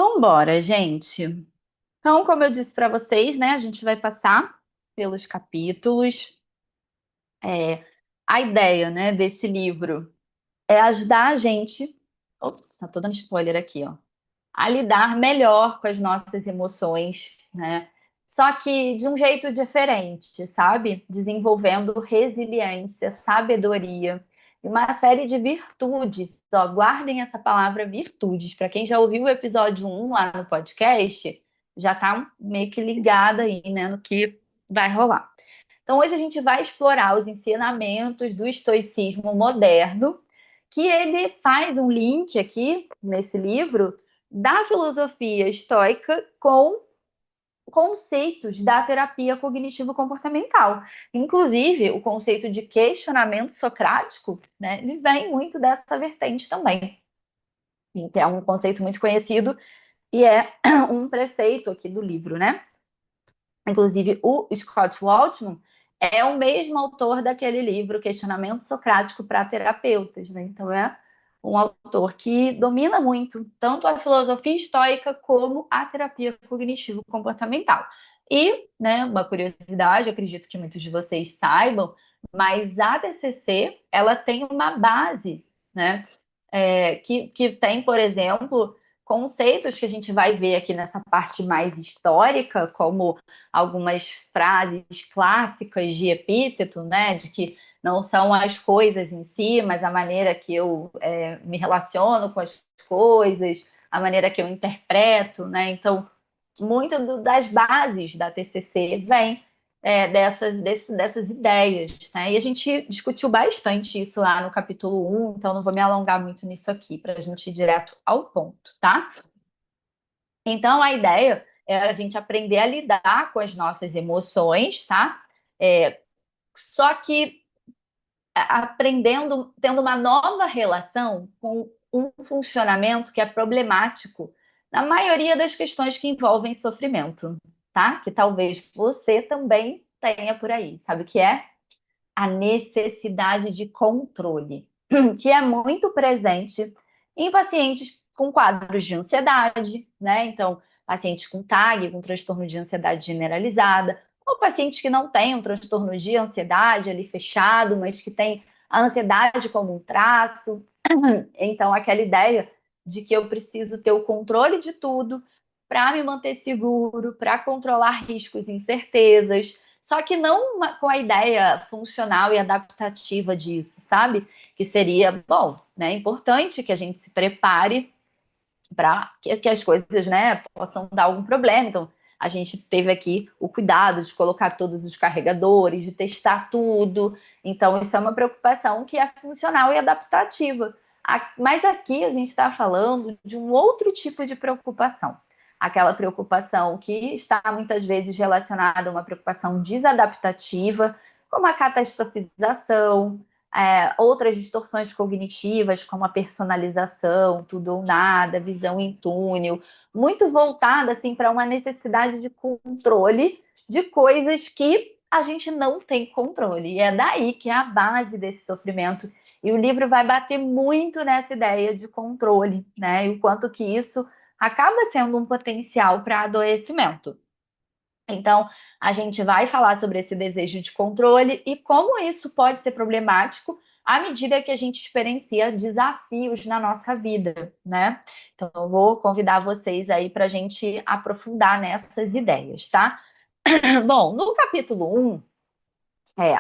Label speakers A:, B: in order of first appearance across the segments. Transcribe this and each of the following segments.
A: Então, bora, gente. Então, como eu disse para vocês, né, a gente vai passar pelos capítulos. É, a ideia, né, desse livro é ajudar a gente. Ops, tá todo dando spoiler aqui, ó. A lidar melhor com as nossas emoções, né? Só que de um jeito diferente, sabe? Desenvolvendo resiliência, sabedoria e uma série de virtudes. Ó, guardem essa palavra virtudes. Para quem já ouviu o episódio 1 lá no podcast, já tá meio que ligado aí, né, no que vai rolar. Então, hoje a gente vai explorar os ensinamentos do estoicismo moderno, que ele faz um link aqui nesse livro da filosofia estoica com conceitos da terapia cognitivo-comportamental. Inclusive, o conceito de questionamento socrático, né, ele vem muito dessa vertente também. Que é um conceito muito conhecido e é um preceito aqui do livro, né? Inclusive, o Scott Waltman é o mesmo autor daquele livro Questionamento Socrático para Terapeutas, né? Então, é um autor que domina muito tanto a filosofia estoica como a terapia cognitivo-comportamental. E, né, uma curiosidade, acredito que muitos de vocês saibam, mas a TCC, ela tem uma base, né, que tem, por exemplo, conceitos que a gente vai ver aqui nessa parte mais histórica, como algumas frases clássicas de epíteto, né, de que não são as coisas em si, mas a maneira que eu me relaciono com as coisas, a maneira que eu interpreto, né? Então, muito das bases da TCC vem dessas ideias, né? E a gente discutiu bastante isso lá no capítulo 1, então não vou me alongar muito nisso aqui, para a gente ir direto ao ponto, tá? Então, a ideia é a gente aprender a lidar com as nossas emoções, tá? Só que aprendendo, tendo uma nova relação com um funcionamento que é problemático na maioria das questões que envolvem sofrimento, tá? Que talvez você também tenha por aí. Sabe o que é? A necessidade de controle, que é muito presente em pacientes com quadros de ansiedade, né? Então, pacientes com TAG, com transtorno de ansiedade generalizada, ou pacientes que não têm um transtorno de ansiedade ali fechado, mas que têm a ansiedade como um traço. Então, aquela ideia de que eu preciso ter o controle de tudo para me manter seguro, para controlar riscos e incertezas, só que não com a ideia funcional e adaptativa disso, sabe? Que seria, bom, né, importante que a gente se prepare para que as coisas, né, possam dar algum problema. Então, a gente teve aqui o cuidado de colocar todos os carregadores, de testar tudo. Então, isso é uma preocupação que é funcional e adaptativa. Mas aqui a gente está falando de um outro tipo de preocupação. Aquela preocupação que está muitas vezes relacionada a uma preocupação desadaptativa, como a catastrofização, outras distorções cognitivas, como a personalização, tudo ou nada, visão em túnel, muito voltada assim para uma necessidade de controle de coisas que a gente não tem controle. E é daí que é a base desse sofrimento. E o livro vai bater muito nessa ideia de controle, né? E o quanto que isso acaba sendo um potencial para adoecimento. Então, a gente vai falar sobre esse desejo de controle e como isso pode ser problemático à medida que a gente experiencia desafios na nossa vida, né? Então, eu vou convidar vocês aí para a gente aprofundar nessas ideias, tá? Bom, no capítulo 1,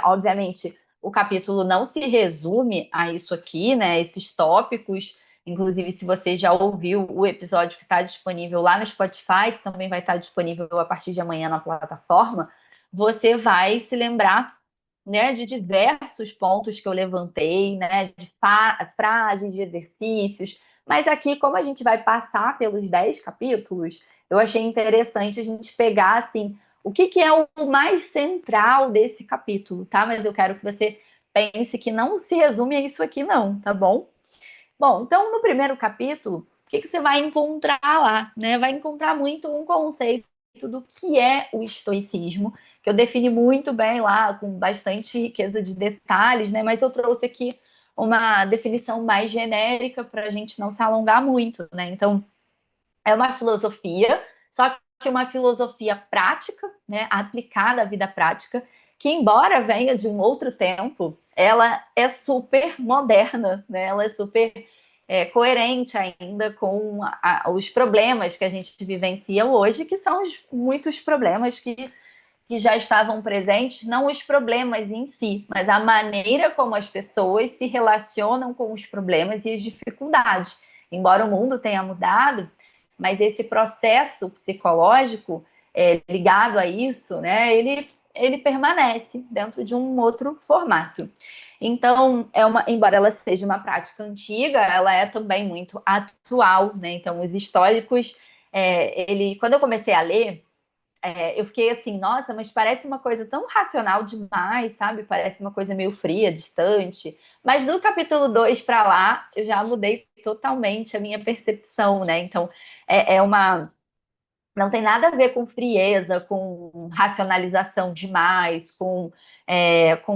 A: obviamente, o capítulo não se resume a isso aqui, né? Esses tópicos. Inclusive, se você já ouviu o episódio que está disponível lá no Spotify, que também vai estar disponível a partir de amanhã na plataforma, você vai se lembrar, né, de diversos pontos que eu levantei, né, de frases, de exercícios. Mas aqui, como a gente vai passar pelos 10 capítulos, eu achei interessante a gente pegar, assim, o que é o mais central desse capítulo, tá? Mas eu quero que você pense que não se resume a isso aqui, não, tá bom? Bom, então no primeiro capítulo, o que você vai encontrar lá, né? Vai encontrar muito um conceito do que é o estoicismo, que eu defini muito bem lá, com bastante riqueza de detalhes, né? Mas eu trouxe aqui uma definição mais genérica para a gente não se alongar muito, né? Então, É uma filosofia, só que uma filosofia prática, né, aplicada à vida prática, que embora venha de um outro tempo, ela é super moderna, né? Ela é super coerente ainda com os problemas que a gente vivencia hoje, que são muitos problemas que já estavam presentes, não os problemas em si, mas a maneira como as pessoas se relacionam com os problemas e as dificuldades. Embora o mundo tenha mudado, mas esse processo psicológico ligado a isso, né, ele permanece dentro de um outro formato. Então, embora ela seja uma prática antiga, ela é também muito atual, né? Então, os históricos, quando eu comecei a ler, eu fiquei assim, nossa, mas parece uma coisa tão racional demais, sabe? Parece uma coisa meio fria, distante. Mas do capítulo 2 para lá, eu já mudei totalmente a minha percepção, né? Então, é uma. Não tem nada a ver com frieza, com racionalização demais, com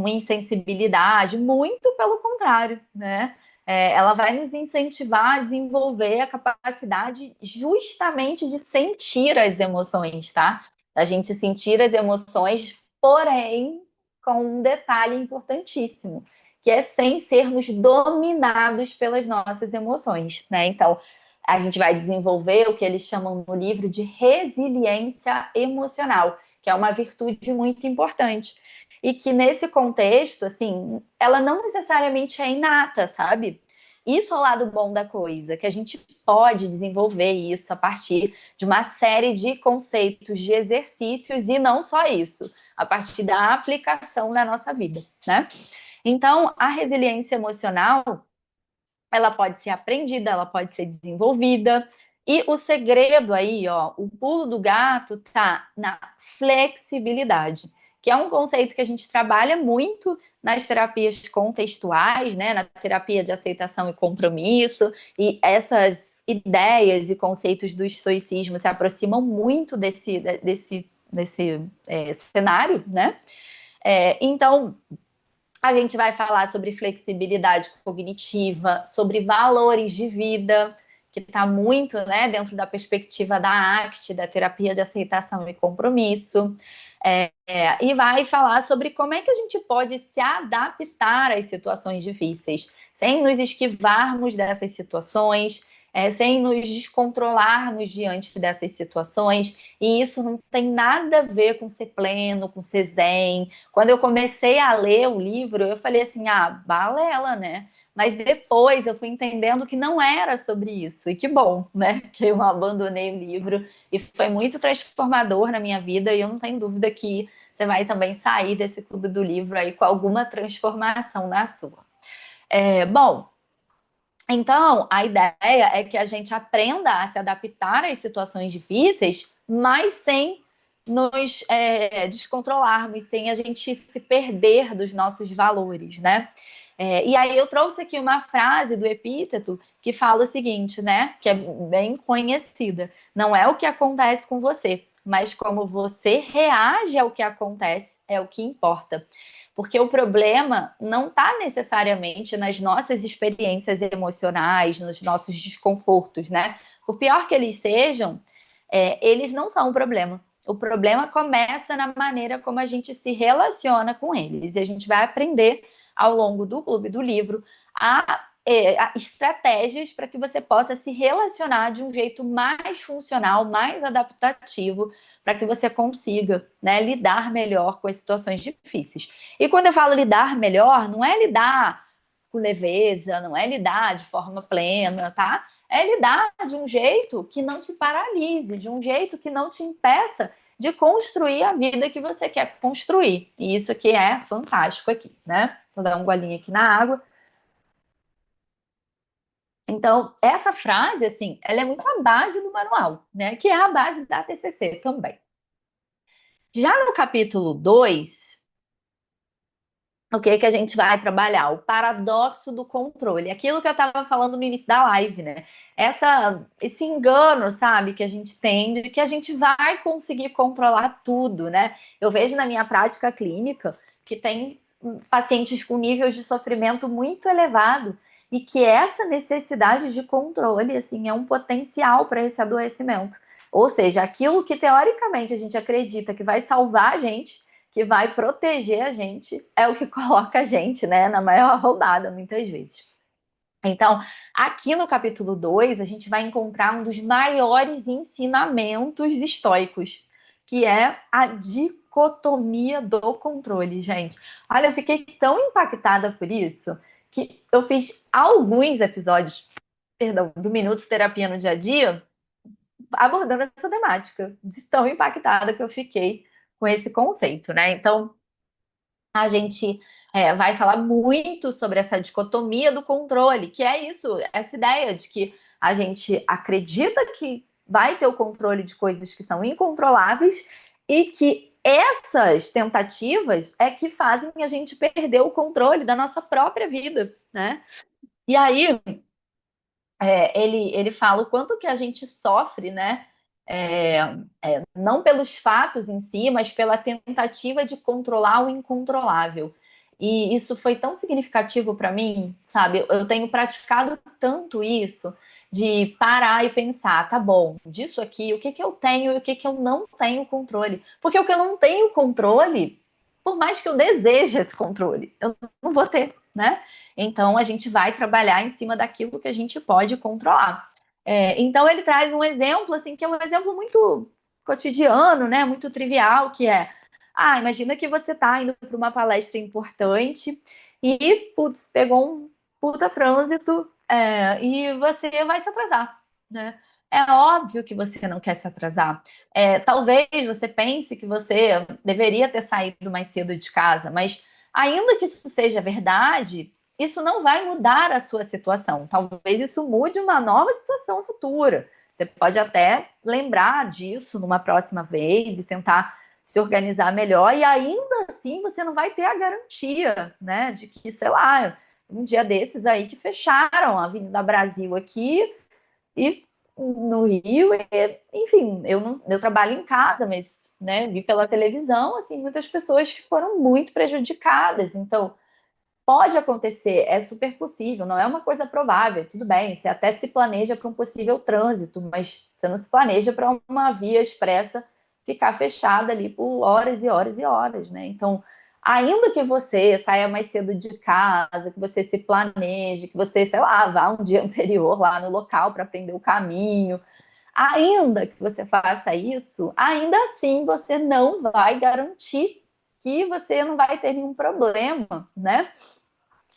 A: insensibilidade, muito pelo contrário, né? Ela vai nos incentivar a desenvolver a capacidade justamente de sentir as emoções, tá? A gente sentir as emoções, porém, com um detalhe importantíssimo, que é sem sermos dominados pelas nossas emoções, né? Então, a gente vai desenvolver o que eles chamam no livro de resiliência emocional, que é uma virtude muito importante. E que nesse contexto, assim, ela não necessariamente é inata, sabe? Isso é o lado bom da coisa, que a gente pode desenvolver isso a partir de uma série de conceitos, de exercícios, e não só isso, a partir da aplicação na nossa vida, né? Então, a resiliência emocional, ela pode ser aprendida, ela pode ser desenvolvida. E o segredo aí, ó, o pulo do gato tá na flexibilidade, que é um conceito que a gente trabalha muito nas terapias contextuais, né, na terapia de aceitação e compromisso, e essas ideias e conceitos do estoicismo se aproximam muito desse cenário, né? Então, a gente vai falar sobre flexibilidade cognitiva, sobre valores de vida, que está muito, né, dentro da perspectiva da ACT, da terapia de aceitação e compromisso. E vai falar sobre como é que a gente pode se adaptar às situações difíceis, sem nos esquivarmos dessas situações, sem nos descontrolarmos diante dessas situações. E isso não tem nada a ver com ser pleno, com ser zen. Quando eu comecei a ler o livro, eu falei assim, balela, né? Mas depois eu fui entendendo que não era sobre isso. E que bom, né? Que eu abandonei o livro e foi muito transformador na minha vida. E eu não tenho dúvida que você vai também sair desse clube do livro aí com alguma transformação na sua. Bom, então a ideia é que a gente aprenda a se adaptar às situações difíceis, mas sem nos descontrolarmos, sem a gente se perder dos nossos valores, né? E aí eu trouxe aqui uma frase do Epíteto que fala o seguinte, né? Que é bem conhecida. Não é o que acontece com você, mas como você reage ao que acontece é o que importa. Porque o problema não está necessariamente nas nossas experiências emocionais, nos nossos desconfortos, né? Por pior que eles sejam, eles não são o problema. O problema começa na maneira como a gente se relaciona com eles. E a gente vai aprender ao longo do Clube do Livro a estratégias para que você possa se relacionar de um jeito mais funcional, mais adaptativo, para que você consiga, né, lidar melhor com as situações difíceis. E quando eu falo lidar melhor, não é lidar com leveza, não é lidar de forma plena, tá? É lidar de um jeito que não te paralise, de um jeito que não te impeça de construir a vida que você quer construir. E isso aqui é fantástico aqui, né? Vou dar um golinho aqui na água. Então, essa frase, assim, ela é muito a base do manual, né? Que é a base da TCC também. Já no capítulo 2, o que que a gente vai trabalhar? O paradoxo do controle. Aquilo que eu estava falando no início da live, né? Esse engano, sabe, que a gente tem de que a gente vai conseguir controlar tudo, né? Eu vejo na minha prática clínica que tem pacientes com níveis de sofrimento muito elevado e que essa necessidade de controle, assim, é um potencial para esse adoecimento. Ou seja, aquilo que teoricamente a gente acredita que vai salvar a gente, que vai proteger a gente, é o que coloca a gente, né, na maior roubada, muitas vezes. Então, aqui no capítulo 2, a gente vai encontrar um dos maiores ensinamentos estoicos, que é a dicotomia do controle, gente. Olha, eu fiquei tão impactada por isso que eu fiz alguns episódios, perdão, do Minutos Terapia no Dia a Dia, abordando essa temática, de tão impactada que eu fiquei com esse conceito, né? Então, a gente vai falar muito sobre essa dicotomia do controle, que é isso, essa ideia de que a gente acredita que vai ter o controle de coisas que são incontroláveis e que essas tentativas é que fazem a gente perder o controle da nossa própria vida, né? E aí, ele fala o quanto que a gente sofre, né? É, não pelos fatos em si, mas pela tentativa de controlar o incontrolável. E isso foi tão significativo para mim, sabe? Eu tenho praticado tanto isso de parar e pensar, tá bom, disso aqui, o que que eu tenho e o que que eu não tenho controle? Porque o que eu não tenho controle, por mais que eu deseje esse controle, eu não vou ter, né? Então, a gente vai trabalhar em cima daquilo que a gente pode controlar. Então, ele traz um exemplo, assim, que é um exemplo muito cotidiano, né? Muito trivial, que é, imagina que você está indo para uma palestra importante e, putz, pegou um puta trânsito, e você vai se atrasar, né? É óbvio que você não quer se atrasar. Talvez você pense que você deveria ter saído mais cedo de casa, mas ainda que isso seja verdade, isso não vai mudar a sua situação. Talvez isso mude uma nova situação futura. Você pode até lembrar disso numa próxima vez e tentar se organizar melhor, e ainda assim você não vai ter a garantia, né, de que, sei lá, um dia desses aí que fecharam a Avenida Brasil aqui e no Rio, enfim, eu trabalho em casa, mas, né, vi pela televisão, assim, muitas pessoas foram muito prejudicadas. Então, pode acontecer, é super possível, não é uma coisa provável, tudo bem, você até se planeja para um possível trânsito, mas você não se planeja para uma via expressa ficar fechada ali por horas e horas e horas, né? Então, ainda que você saia mais cedo de casa, que você se planeje, que você, sei lá, vá um dia anterior lá no local para aprender o caminho, ainda que você faça isso, ainda assim você não vai garantir que você não vai ter nenhum problema, né?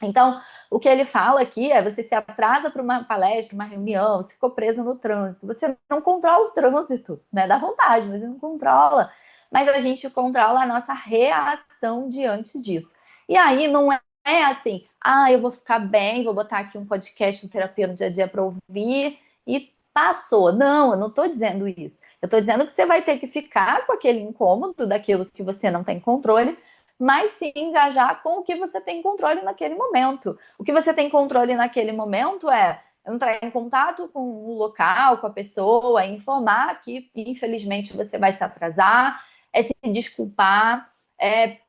A: Então, o que ele fala aqui é: você se atrasa para uma palestra, uma reunião, você ficou preso no trânsito, você não controla o trânsito, né? Dá vontade, mas não controla. Mas a gente controla a nossa reação diante disso. E aí não é assim, eu vou ficar bem, vou botar aqui um podcast de terapia no dia a dia para ouvir e passou. Não, eu não estou dizendo isso. Eu estou dizendo que você vai ter que ficar com aquele incômodo daquilo que você não tem controle, mas sim engajar com o que você tem controle naquele momento. O que você tem controle naquele momento é entrar em contato com o local, com a pessoa, informar que, infelizmente, você vai se atrasar, se desculpar,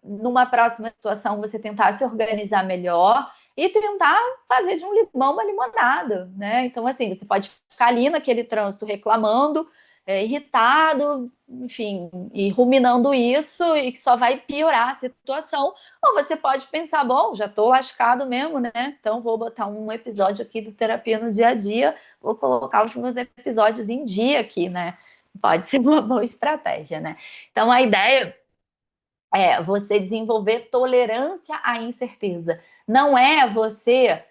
A: numa próxima situação você tentar se organizar melhor e tentar fazer de um limão uma limonada, né? Então, assim, você pode ficar ali naquele trânsito reclamando, irritado, enfim, e ruminando isso, e que só vai piorar a situação. Ou você pode pensar, bom, já estou lascado mesmo, né? Então vou botar um episódio aqui do Terapia no Dia a Dia, vou colocar os meus episódios em dia aqui, né? Pode ser uma boa estratégia, né? Então a ideia é você desenvolver tolerância à incerteza. Não é você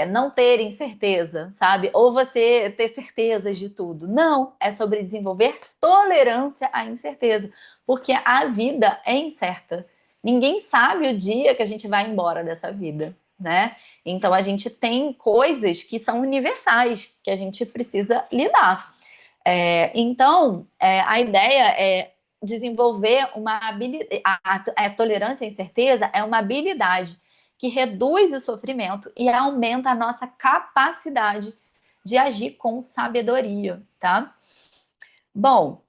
A: não ter incerteza, sabe? Ou você ter certezas de tudo. Não, é sobre desenvolver tolerância à incerteza, porque a vida é incerta. Ninguém sabe o dia que a gente vai embora dessa vida, né? Então a gente tem coisas que são universais que a gente precisa lidar. Então, a ideia é desenvolver uma habilidade. A tolerância à incerteza é uma habilidade que reduz o sofrimento e aumenta a nossa capacidade de agir com sabedoria, tá? Bom,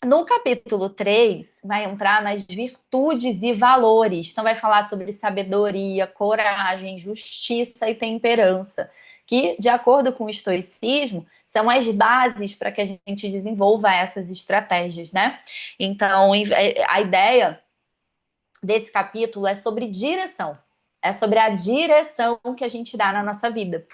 A: No capítulo 3 vai entrar nas virtudes e valores. Então, vai falar sobre sabedoria, coragem, justiça e temperança, que, de acordo com o estoicismo, são as bases para que a gente desenvolva essas estratégias, né? Então, a ideia desse capítulo é sobre direção. É sobre a direção que a gente dá na nossa vida.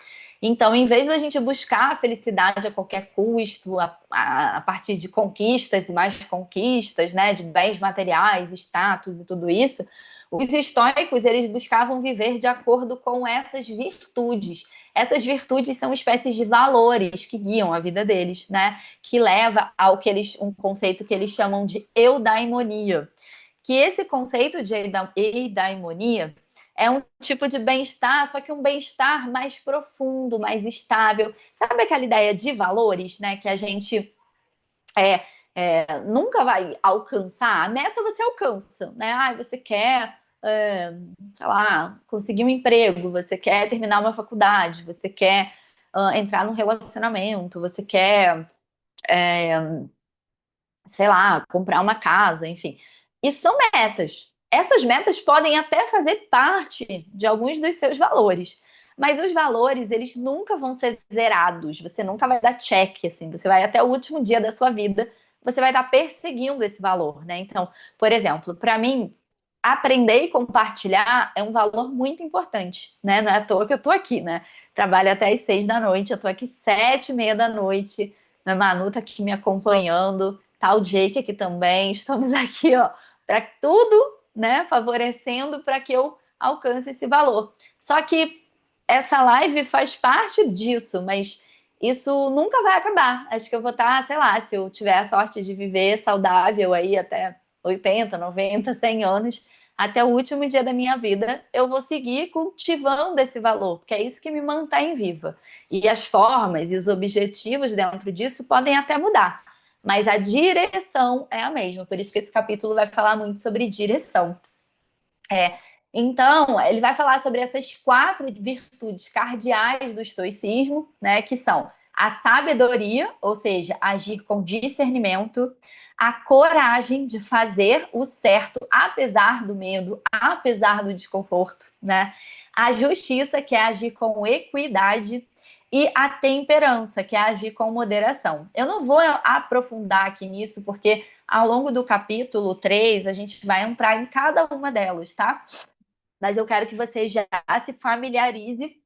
A: Então, em vez da gente buscar a felicidade a qualquer custo, a partir de conquistas e mais conquistas, né, de bens materiais, status e tudo isso, os estoicos, eles buscavam viver de acordo com essas virtudes. Essas virtudes são espécies de valores que guiam a vida deles, né? Que leva ao que um conceito que eles chamam de eudaimonia, que esse conceito de eudaimonia é um tipo de bem-estar, só que um bem-estar mais profundo, mais estável. Sabe aquela ideia de valores, né? Que a gente nunca vai alcançar. A meta você alcança, né? Ah, você quer, sei lá, conseguir um emprego, você quer terminar uma faculdade, você quer entrar num relacionamento, você quer sei lá, comprar uma casa, enfim. Isso são metas. Essas metas podem até fazer parte de alguns dos seus valores. Mas os valores, eles nunca vão ser zerados. Você nunca vai dar check, assim. Você vai até o último dia da sua vida, você vai estar perseguindo esse valor, né? Então, por exemplo, para mim, aprender e compartilhar é um valor muito importante, né? Não é à toa que eu tô aqui, né? Trabalho até às 6 da noite, eu tô aqui 7h30 da noite. A Manu tá aqui me acompanhando, tá o Jake aqui também. Estamos aqui, ó, para tudo, né? Favorecendo para que eu alcance esse valor. Só que essa live faz parte disso, mas isso nunca vai acabar. Acho que eu vou estar, sei lá, se eu tiver a sorte de viver saudável aí até 80, 90, 100 anos, até o último dia da minha vida, eu vou seguir cultivando esse valor, porque é isso que me mantém viva. E as formas e os objetivos dentro disso podem até mudar, mas a direção é a mesma. Por isso que esse capítulo vai falar muito sobre direção. Então, ele vai falar sobre essas 4 virtudes cardeais do estoicismo, né, que são a sabedoria, ou seja, agir com discernimento, a coragem de fazer o certo, apesar do medo, apesar do desconforto, né? A justiça, que é agir com equidade, e a temperança, que é agir com moderação. Eu não vou aprofundar aqui nisso, porque ao longo do capítulo 3 a gente vai entrar em cada uma delas, tá? Mas eu quero que você já se familiarize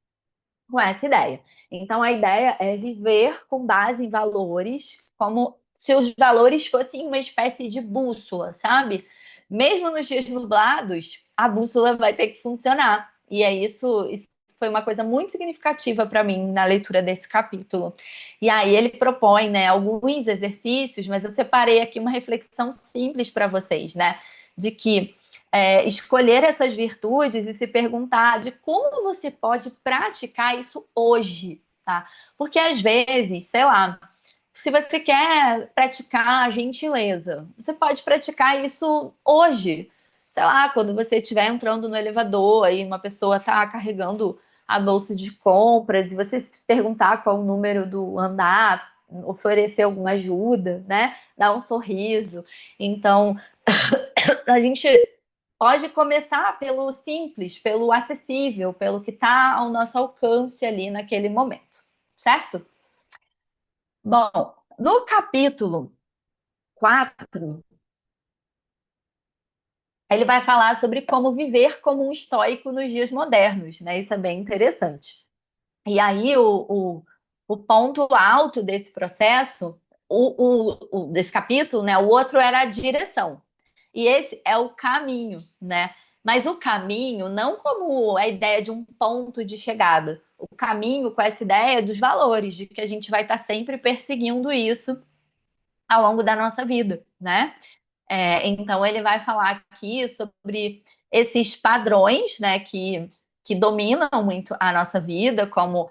A: com essa ideia. Então, a ideia é viver com base em valores, como se os valores fossem uma espécie de bússola, sabe? Mesmo nos dias nublados, a bússola vai ter que funcionar. E é isso foi uma coisa muito significativa para mim na leitura desse capítulo. E aí ele propõe, né, alguns exercícios, mas eu separei aqui uma reflexão simples para vocês, né? De que escolher essas virtudes e se perguntar de como você pode praticar isso hoje, tá? Porque às vezes, sei lá, se você quer praticar a gentileza, você pode praticar isso hoje. Sei lá, quando você estiver entrando no elevador e uma pessoa está carregando a bolsa de compras e você se perguntar qual o número do andar, oferecer alguma ajuda, né? Dar um sorriso. Então, a gente pode começar pelo simples, pelo acessível, pelo que está ao nosso alcance ali naquele momento, certo? Bom, no capítulo 4, ele vai falar sobre como viver como um estoico nos dias modernos, né? Isso é bem interessante. E aí, o ponto alto desse processo, desse capítulo, né? O outro era a direção. E esse é o caminho, né? Mas o caminho, não como a ideia de um ponto de chegada. O caminho com essa ideia dos valores, de que a gente vai estar sempre perseguindo isso ao longo da nossa vida, né? Então, ele vai falar aqui sobre esses padrões, né, que dominam muito a nossa vida, como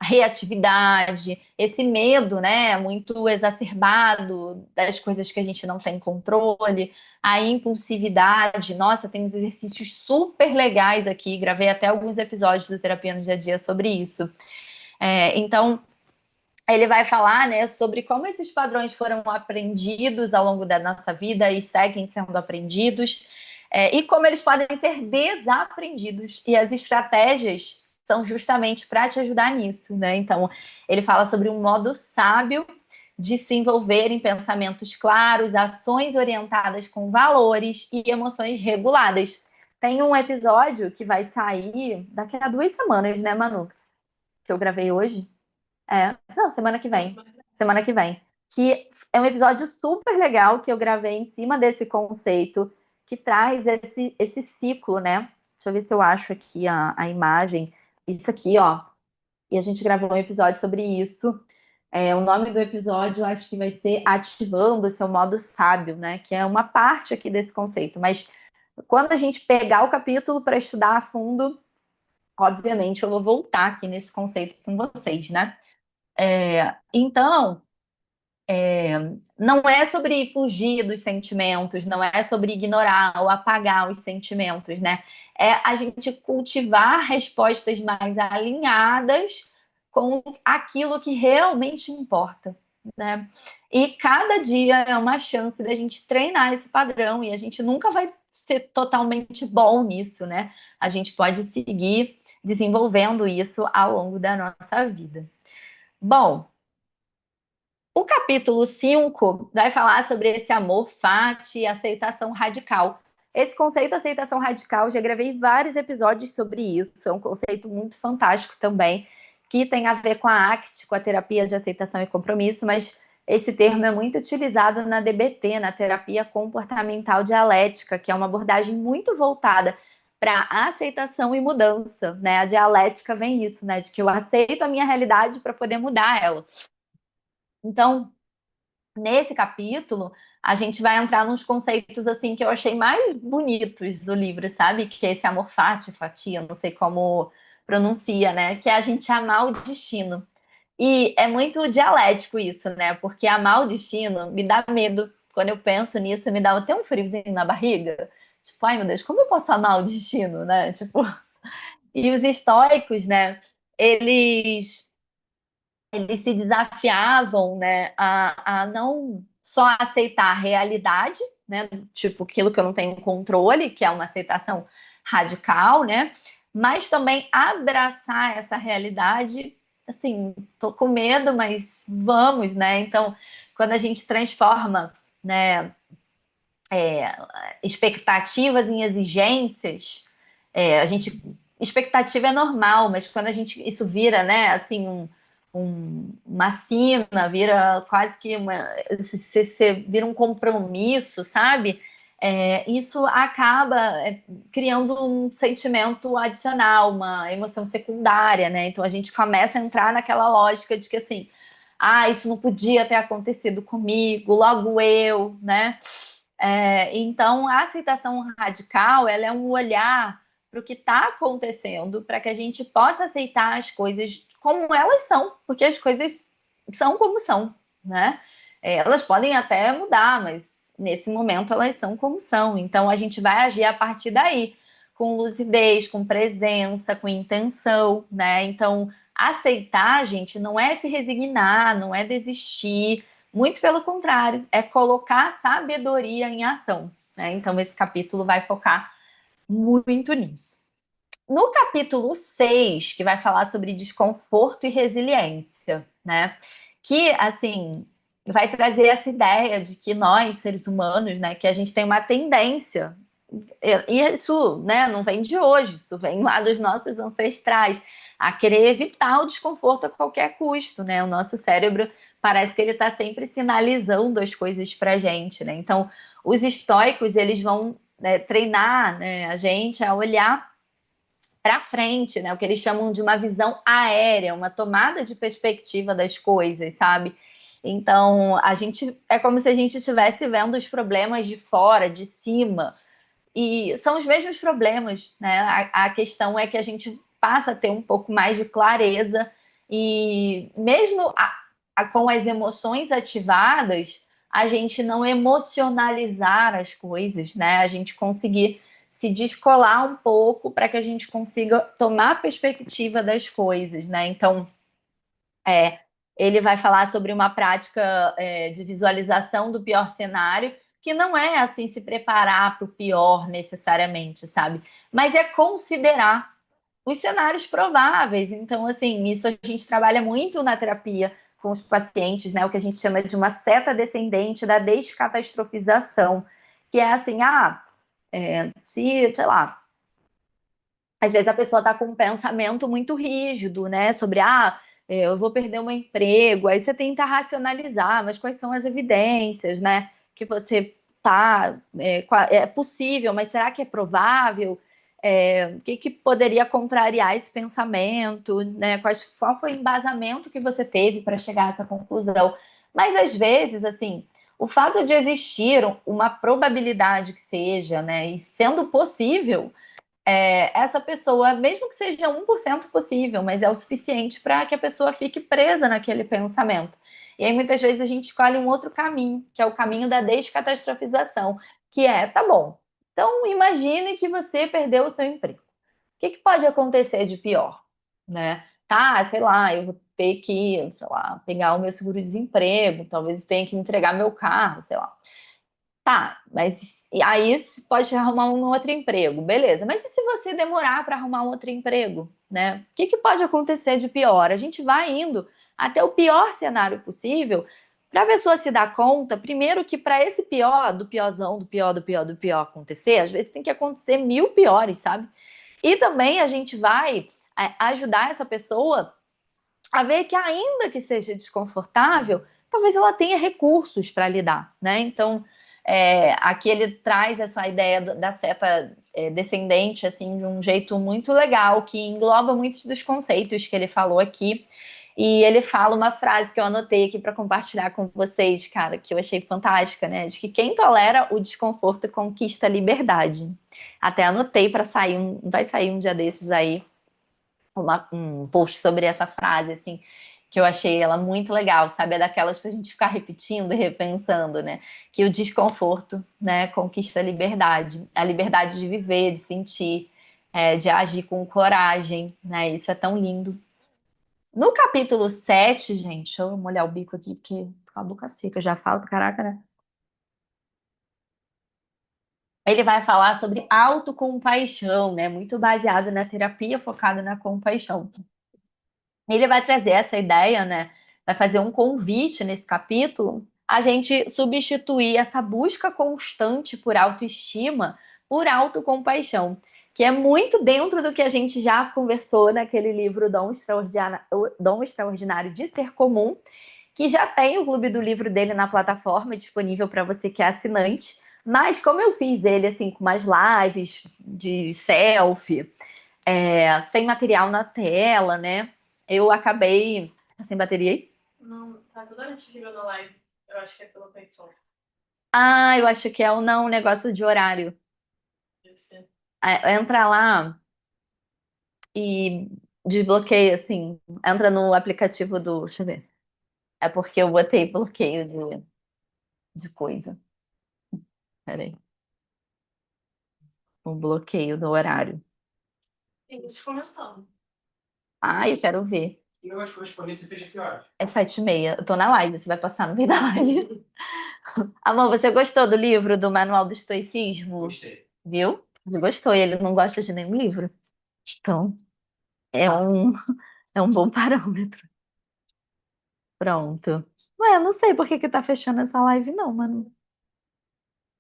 A: reatividade, esse medo, né, muito exacerbado das coisas que a gente não tem controle, a impulsividade. Nossa, tem uns exercícios super legais aqui, gravei até alguns episódios do Terapia no Dia a Dia sobre isso. Então, ele vai falar, né, sobre como esses padrões foram aprendidos ao longo da nossa vida e seguem sendo aprendidos, e como eles podem ser desaprendidos. E as estratégias são justamente para te ajudar nisso, né? Então, ele fala sobre um modo sábio de se envolver em pensamentos claros, ações orientadas com valores e emoções reguladas. Tem um episódio que vai sair daqui a 2 semanas, né, Manu? Que eu gravei hoje. Não, semana que vem. Semana que vem. Que é um episódio super legal que eu gravei em cima desse conceito, que traz esse ciclo, né? Deixa eu ver se eu acho aqui a imagem. Isso aqui, ó. E a gente gravou um episódio sobre isso. O nome do episódio eu acho que vai ser Ativando o Seu Modo Sábio, né? Que é uma parte aqui desse conceito. Mas quando a gente pegar o capítulo para estudar a fundo, obviamente eu vou voltar aqui nesse conceito com vocês, né? Então, não é sobre fugir dos sentimentos, não é sobre ignorar ou apagar os sentimentos, né? É a gente cultivar respostas mais alinhadas com aquilo que realmente importa, né? E cada dia é uma chance da gente treinar esse padrão e a gente nunca vai ser totalmente bom nisso, né? A gente pode seguir desenvolvendo isso ao longo da nossa vida. Bom, o capítulo 5 vai falar sobre esse amor fati e aceitação radical. Esse conceito aceitação radical, já gravei vários episódios sobre isso, é um conceito muito fantástico também, que tem a ver com a ACT, com a terapia de aceitação e compromisso, mas esse termo é muito utilizado na DBT, na terapia comportamental dialética, que é uma abordagem muito voltada para aceitação e mudança, né? A dialética vem isso, né? De que eu aceito a minha realidade para poder mudar ela. Então, nesse capítulo, a gente vai entrar nos conceitos assim que eu achei mais bonitos do livro, sabe? Que é esse amor fati, fatia, não sei como pronuncia, né? Que é a gente amar o destino. E é muito dialético isso, né? Porque amar o destino me dá medo. Quando eu penso nisso, me dá até um friozinho na barriga. Tipo, ai meu Deus, como eu posso amar o destino, né? Tipo, e os estoicos, né? Eles eles se desafiavam, né, a não só aceitar a realidade, né, tipo aquilo que eu não tenho controle, que é uma aceitação radical, né, mas também abraçar essa realidade, assim, tô com medo, mas vamos, né, então, quando a gente transforma, né, expectativas em exigências, a gente expectativa é normal, mas quando a gente isso vira, né, assim uma sina, vira quase que se vira um compromisso, sabe? Isso acaba criando um sentimento adicional, uma emoção secundária, né? Então a gente começa a entrar naquela lógica de que assim, isso não podia ter acontecido comigo, logo eu, né? Então, a aceitação radical, ela é um olhar para o que está acontecendo, para que a gente possa aceitar as coisas como elas são, porque as coisas são como são, né? Elas podem até mudar, mas nesse momento elas são como são. Então, a gente vai agir a partir daí, com lucidez, com presença, com intenção, né? Então, aceitar, gente, não é se resignar, não é desistir, muito pelo contrário, é colocar a sabedoria em ação, né? Então, esse capítulo vai focar muito nisso. No capítulo 6, que vai falar sobre desconforto e resiliência, né? Que, assim, vai trazer essa ideia de que nós, seres humanos, né, que a gente tem uma tendência, e isso, né, não vem de hoje, isso vem lá dos nossos ancestrais, a querer evitar o desconforto a qualquer custo, né? O nosso cérebro parece que ele está sempre sinalizando as coisas para a gente, né? Então, os estoicos, eles vão, né, treinar, né, a gente a olhar para frente, né? O que eles chamam de uma visão aérea, uma tomada de perspectiva das coisas, sabe? Então, a gente é como se a gente estivesse vendo os problemas de fora, de cima, e são os mesmos problemas, né? A questão é que a gente passa a ter um pouco mais de clareza e mesmo com as emoções ativadas, a gente não emocionalizar as coisas, né? A gente conseguir se descolar um pouco para que a gente consiga tomar a perspectiva das coisas, né? Então, Ele vai falar sobre uma prática de visualização do pior cenário, que não é assim se preparar para o pior necessariamente, sabe? Mas é considerar os cenários prováveis. Então, assim, isso a gente trabalha muito na terapia com os pacientes, né? O que a gente chama de uma seta descendente da descatastrofização, que é assim, se, sei lá, às vezes a pessoa está com um pensamento muito rígido, né? Sobre, eu vou perder o meu emprego. Aí você tenta racionalizar, mas quais são as evidências, né? Que você é possível, mas será que é provável? O que poderia contrariar esse pensamento, né? Qual foi o embasamento que você teve para chegar a essa conclusão? Mas às vezes, assim, o fato de existir uma probabilidade que seja, né? E sendo possível, essa pessoa, mesmo que seja 1% possível, mas é o suficiente para que a pessoa fique presa naquele pensamento. E aí, muitas vezes, a gente escolhe um outro caminho, que é o caminho da descatastrofização, que tá bom, então imagine que você perdeu o seu emprego. O que pode acontecer de pior? Né? Tá, sei lá, eu vou ter que, sei lá, pegar o meu seguro-desemprego, talvez tenha que entregar meu carro, sei lá. Tá, mas aí você pode arrumar um outro emprego, beleza. Mas e se você demorar para arrumar um outro emprego, né? O que pode acontecer de pior? A gente vai indo até o pior cenário possível para a pessoa se dar conta, primeiro que para esse pior, do piorzão, do pior, do pior, do pior acontecer, às vezes tem que acontecer 1000 piores, sabe? E também a gente vai ajudar essa pessoa a ver que ainda que seja desconfortável, talvez ela tenha recursos para lidar, né? Então, aqui ele traz essa ideia da seta descendente, assim, de um jeito muito legal, que engloba muitos dos conceitos que ele falou aqui. E ele fala uma frase que eu anotei aqui para compartilhar com vocês, cara, que eu achei fantástica, né? De que quem tolera o desconforto conquista a liberdade. Até anotei para sair, vai sair um dia desses aí, um post sobre essa frase, assim, que eu achei ela muito legal, sabe? É daquelas pra gente ficar repetindo e repensando, né? Que o desconforto, né, conquista a liberdade de viver, de sentir, de agir com coragem, né? Isso é tão lindo. No capítulo 7, gente, deixa eu molhar o bico aqui, porque tô com a boca seca, eu já falo pra caraca, né? Ele vai falar sobre autocompaixão, né? Muito baseado na terapia focada na compaixão. Ele vai trazer essa ideia, né? Vai fazer um convite nesse capítulo a gente substituir essa busca constante por autoestima por autocompaixão, que é muito dentro do que a gente já conversou naquele livro Dom Extraordinário de Ser Comum, que já tem o clube do livro dele na plataforma disponível para você que é assinante. Mas como eu fiz ele assim com umas lives de selfie, sem material na tela, né? Eu acabei. Tá sem bateria aí?
B: Não, tá toda antiga na live. Eu acho que é pela conexão.
A: Eu acho que é o não, um negócio de horário.
B: Deve ser.
A: Entra lá e desbloqueia, assim. Entra no aplicativo do. Deixa eu ver. É porque eu botei bloqueio de coisa. Peraí. O bloqueio do horário.
B: Tem gente comentando.
A: Eu quero ver.
B: E eu acho que eu escolhi, você fecha que horas?
A: É 7h30. Eu tô na live, você vai passar no meio da live. Amor, você gostou do livro do Manual do Estoicismo?
B: Gostei.
A: Viu? Ele gostou e ele não gosta de nenhum livro. Então, é um, é um bom parâmetro. Pronto. Ué, eu não sei por que que tá fechando essa live, não, mano.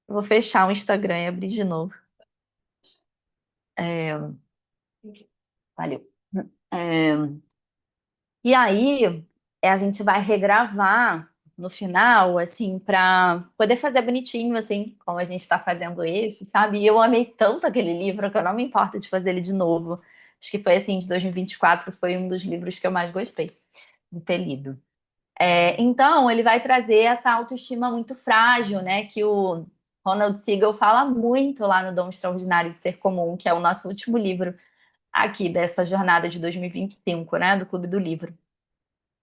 A: Eu vou fechar o Instagram e abrir de novo. É, valeu. É, e aí, a gente vai regravar no final, assim, pra poder fazer bonitinho, assim, como a gente tá fazendo esse, sabe? E eu amei tanto aquele livro que eu não me importo de fazer ele de novo. Acho que foi, assim, de 2024, foi um dos livros que eu mais gostei de ter lido. Então, ele vai trazer essa autoestima muito frágil, né? Que o Ronald Siegel fala muito lá no Dom Extraordinário de Ser Comum, que é o nosso último livro aqui dessa jornada de 2025, né? Do Clube do Livro.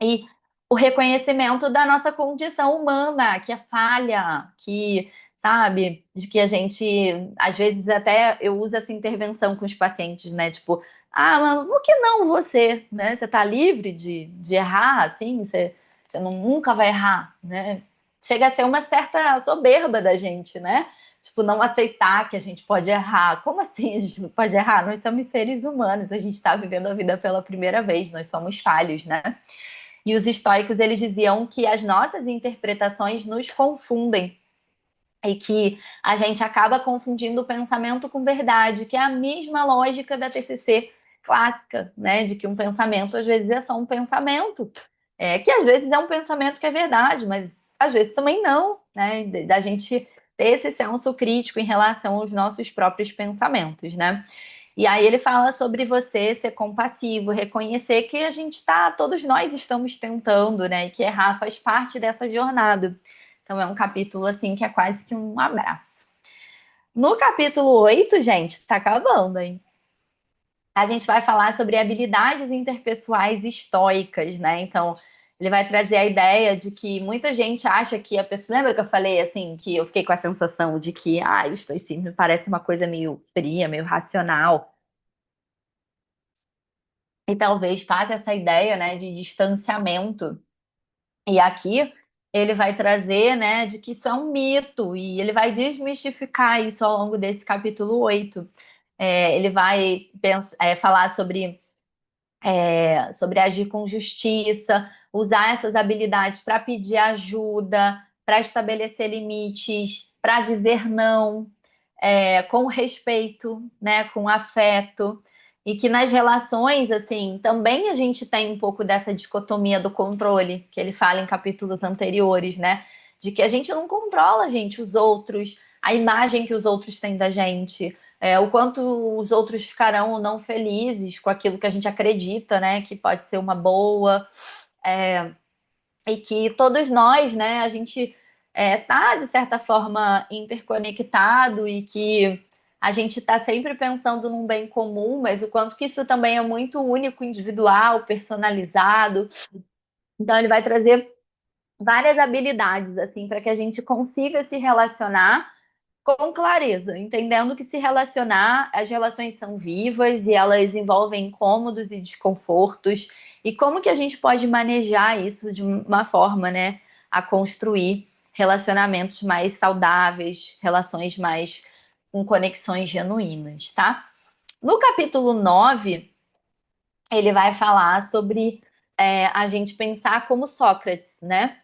A: E o reconhecimento da nossa condição humana, que é falha, que, sabe, de que a gente, às vezes até eu uso essa intervenção com os pacientes, né? Tipo, mas por que não você, né? Você tá livre de errar, assim, você você nunca vai errar, né? Chega a ser uma certa soberba da gente, né? Tipo, não aceitar que a gente pode errar. Como assim a gente não pode errar? Nós somos seres humanos, a gente está vivendo a vida pela primeira vez, nós somos falhos, né? E os estoicos, eles diziam que as nossas interpretações nos confundem e que a gente acaba confundindo o pensamento com verdade, que é a mesma lógica da TCC clássica, né? De que um pensamento, às vezes, é só um pensamento. Que às vezes é um pensamento que é verdade, mas às vezes também não, né? Da gente ter esse senso crítico em relação aos nossos próprios pensamentos, né? E aí ele fala sobre você ser compassivo, reconhecer que a gente tá, todos nós estamos tentando, né? E que errar faz parte dessa jornada. Então é um capítulo assim que é quase que um abraço. No capítulo 8, gente, tá acabando, hein? A gente vai falar sobre habilidades interpessoais estoicas, né? Então, ele vai trazer a ideia de que muita gente acha que a pessoa. Lembra que eu falei assim, que eu fiquei com a sensação de que o estoicismo parece uma coisa meio fria, meio racional. E talvez passe essa ideia, né, de distanciamento. E aqui ele vai trazer, né, de que isso é um mito, e ele vai desmistificar isso ao longo desse capítulo 8. Ele vai falar sobre agir com justiça, usar essas habilidades para pedir ajuda, para estabelecer limites, para dizer não, com respeito, né, com afeto, e que nas relações, assim, também a gente tem um pouco dessa dicotomia do controle, que ele fala em capítulos anteriores, né, de que a gente não controla, gente, os outros, a imagem que os outros têm da gente, o quanto os outros ficarão ou não felizes com aquilo que a gente acredita, né, que pode ser uma boa, e que todos nós, né, a gente tá, de certa forma, interconectado e que a gente está sempre pensando num bem comum, mas o quanto que isso também é muito único, individual, personalizado. Então, ele vai trazer várias habilidades, assim, para que a gente consiga se relacionar com clareza, entendendo que se relacionar, as relações são vivas e elas envolvem incômodos e desconfortos, e como que a gente pode manejar isso de uma forma, né, a construir relacionamentos mais saudáveis, relações mais com conexões genuínas, tá? No capítulo 9 ele vai falar sobre a gente pensar como Sócrates, né?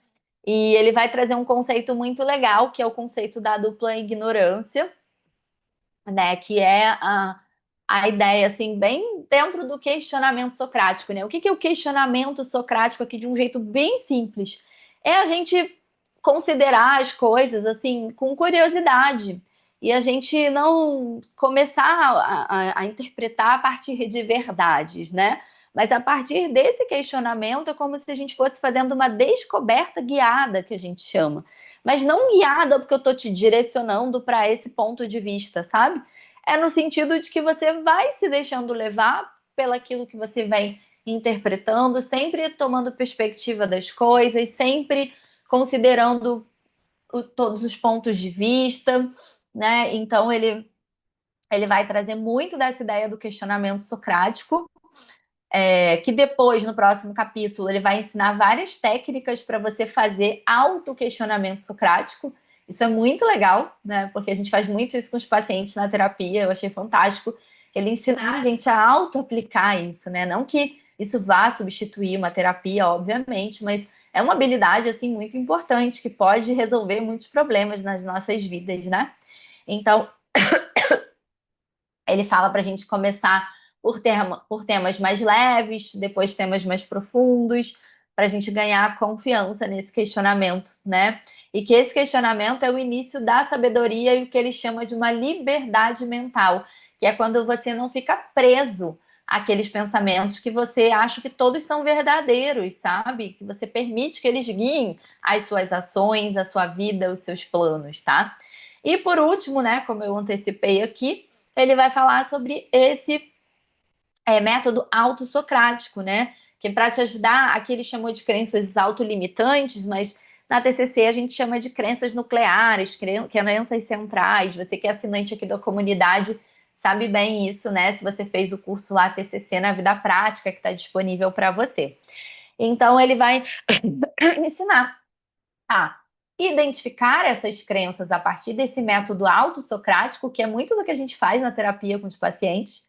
A: E ele vai trazer um conceito muito legal, que é o conceito da dupla ignorância, né? Que é a ideia, assim, bem dentro do questionamento socrático, né? O que é o questionamento socrático aqui de um jeito bem simples? É a gente considerar as coisas, assim, com curiosidade. E a gente não começar a interpretar a partir de verdades, né? Mas a partir desse questionamento é como se a gente fosse fazendo uma descoberta guiada, que a gente chama. Mas não guiada porque eu estou te direcionando para esse ponto de vista, sabe? É no sentido de que você vai se deixando levar pelaquilo que você vem interpretando, sempre tomando perspectiva das coisas, sempre considerando todos os pontos de vista, né? Então ele vai trazer muito dessa ideia do questionamento socrático, que depois, no próximo capítulo, ele vai ensinar várias técnicas para você fazer auto-questionamento socrático. Isso é muito legal, né? Porque a gente faz muito isso com os pacientes na terapia, eu achei fantástico. Ele ensinar a gente a auto-aplicar isso, né? Não que isso vá substituir uma terapia, obviamente, mas é uma habilidade, assim, muito importante, que pode resolver muitos problemas nas nossas vidas, né? Então, ele fala para a gente começar por temas mais leves, depois temas mais profundos, para a gente ganhar confiança nesse questionamento, né? E que esse questionamento é o início da sabedoria e o que ele chama de uma liberdade mental, que é quando você não fica preso àqueles pensamentos que você acha que todos são verdadeiros, sabe? Que você permite que eles guiem as suas ações, a sua vida, os seus planos, tá? E por último, né, como eu antecipei aqui, ele vai falar sobre esse método autossocrático, né? Que para te ajudar, aqui ele chamou de crenças autolimitantes, mas na TCC a gente chama de crenças nucleares, crenças centrais. Você que é assinante aqui da comunidade sabe bem isso, né? Se você fez o curso lá TCC na vida prática, que está disponível para você. Então, ele vai ensinar a identificar essas crenças a partir desse método autossocrático, que é muito do que a gente faz na terapia com os pacientes,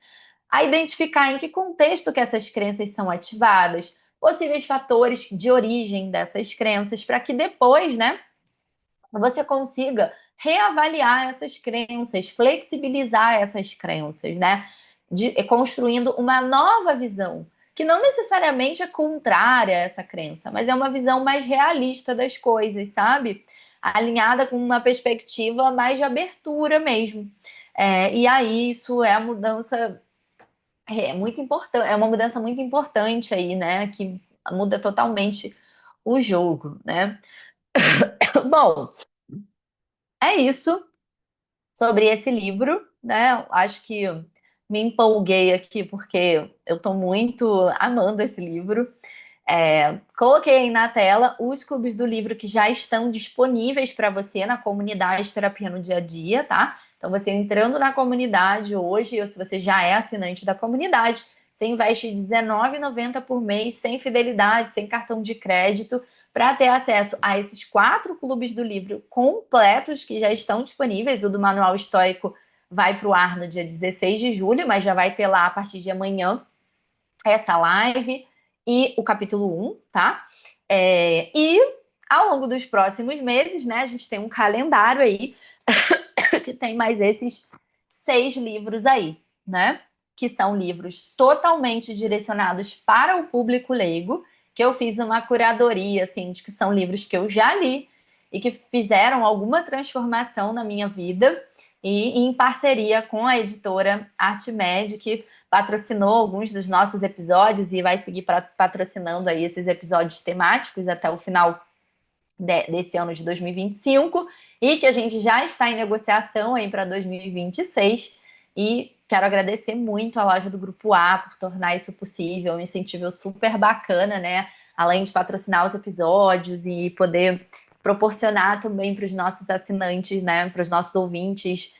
A: a identificar em que contexto que essas crenças são ativadas, possíveis fatores de origem dessas crenças, para que depois, né, você consiga reavaliar essas crenças, flexibilizar essas crenças, né? Construindo uma nova visão, que não necessariamente é contrária a essa crença, mas é uma visão mais realista das coisas, sabe? Alinhada com uma perspectiva mais de abertura mesmo. E aí isso é a mudança muito importante, é uma mudança muito importante aí, né? Que muda totalmente o jogo, né? Bom, é isso sobre esse livro, né? Acho que me empolguei aqui porque eu estou muito amando esse livro. Coloquei aí na tela os clubes do livro que já estão disponíveis para você na comunidade Terapia no Dia a Dia, tá? Então, você entrando na comunidade hoje, ou se você já é assinante da comunidade, você investe R$19,90 por mês, sem fidelidade, sem cartão de crédito, para ter acesso a esses 4 clubes do livro completos que já estão disponíveis. O do Manual Estoico vai para o ar no dia 16 de julho, mas já vai ter lá a partir de amanhã essa live e o capítulo 1, tá? E ao longo dos próximos meses, né, a gente tem um calendário aí que tem mais esses 6 livros aí, né? Que são livros totalmente direcionados para o público leigo, que eu fiz uma curadoria, assim, de que são livros que eu já li e que fizeram alguma transformação na minha vida, e em parceria com a editora Artmed, que patrocinou alguns dos nossos episódios e vai seguir patrocinando aí esses episódios temáticos até o final desse ano de 2025, e que a gente já está em negociação aí para 2026. E quero agradecer muito a loja do Grupo A por tornar isso possível, um incentivo super bacana, né? Além de patrocinar os episódios e poder proporcionar também para os nossos assinantes, né? Para os nossos ouvintes,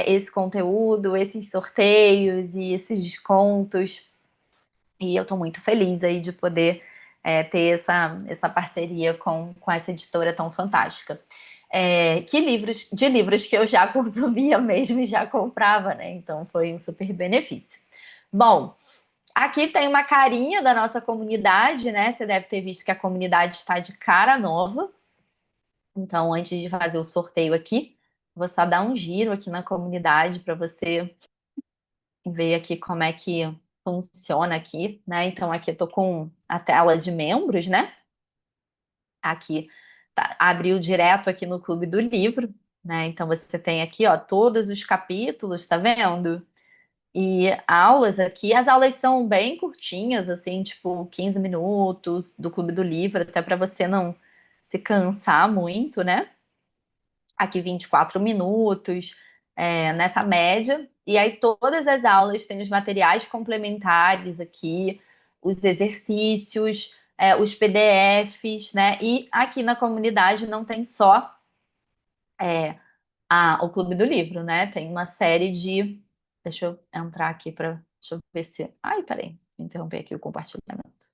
A: esse conteúdo, esses sorteios e esses descontos. E eu estou muito feliz aí de poder ter essa parceria com essa editora tão fantástica. De livros que eu já consumia mesmo e já comprava, né? Então foi um super benefício. Bom, aqui tem uma carinha da nossa comunidade, né? Você deve ter visto que a comunidade está de cara nova. Então, antes de fazer o sorteio aqui, vou só dar um giro aqui na comunidade para você ver aqui como é que funciona aqui, né? Então, aqui eu tô com a tela de membros, né? Aqui abriu direto aqui no Clube do Livro, né? Então, você tem aqui, ó, todos os capítulos, tá vendo? E aulas aqui, as aulas são bem curtinhas, assim, tipo 15 minutos do Clube do Livro, até para você não se cansar muito, né? Aqui 24 minutos, nessa média. E aí todas as aulas têm os materiais complementares aqui, os exercícios, os PDFs, né? E aqui na comunidade não tem só o Clube do Livro, né? Tem uma série de. Deixa eu entrar aqui para. Deixa eu ver se. Ai, peraí, vou interromper aqui o compartilhamento.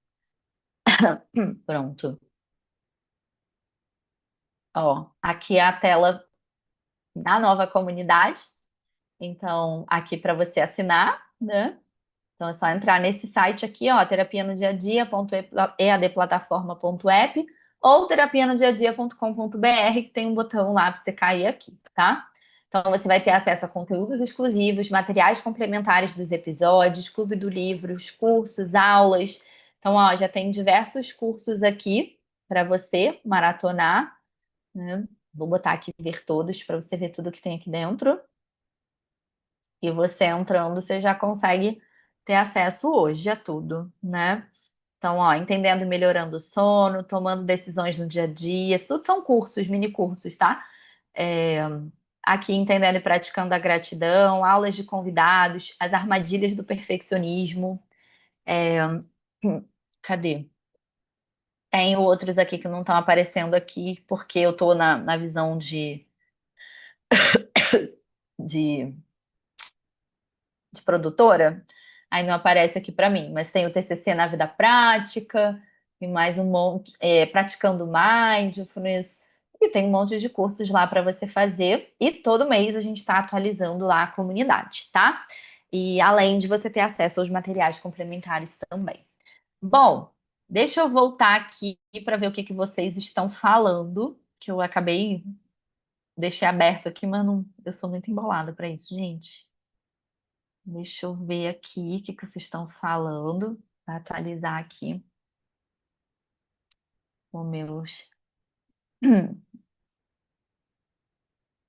A: Pronto. Ó, aqui é a tela da nova comunidade. Então, aqui para você assinar, né? Então é só entrar nesse site aqui, ó, terapianodiadia.eadplataforma.app ou terapianodiadia.com.br, que tem um botão lá para você cair aqui, tá? Então você vai ter acesso a conteúdos exclusivos, materiais complementares dos episódios, clube do livro, os cursos, aulas. Então, ó, já tem diversos cursos aqui para você maratonar, né? Vou botar aqui ver todos para você ver tudo que tem aqui dentro. E você entrando, você já consegue ter acesso hoje a tudo, né? Então, ó, entendendo e melhorando o sono, tomando decisões no dia a dia, isso tudo são cursos, mini cursos, tá? É, aqui, entendendo e praticando a gratidão, aulas de convidados, as armadilhas do perfeccionismo. É, cadê? Tem outros aqui que não estão aparecendo aqui, porque eu estou na visão de de produtora, aí não aparece aqui para mim, mas tem o TCC na vida prática, Tem mais um monte, praticando mindfulness, e tem um monte de cursos lá para você fazer. E todo mês a gente está atualizando lá a comunidade, tá? E além de você ter acesso aos materiais complementares também. Bom, deixa eu voltar aqui para ver o que que vocês estão falando, que eu acabei, deixei aberto aqui, mas não, eu sou muito embolada para isso, gente. Deixa eu ver aqui o que que vocês estão falando, para atualizar aqui os meus.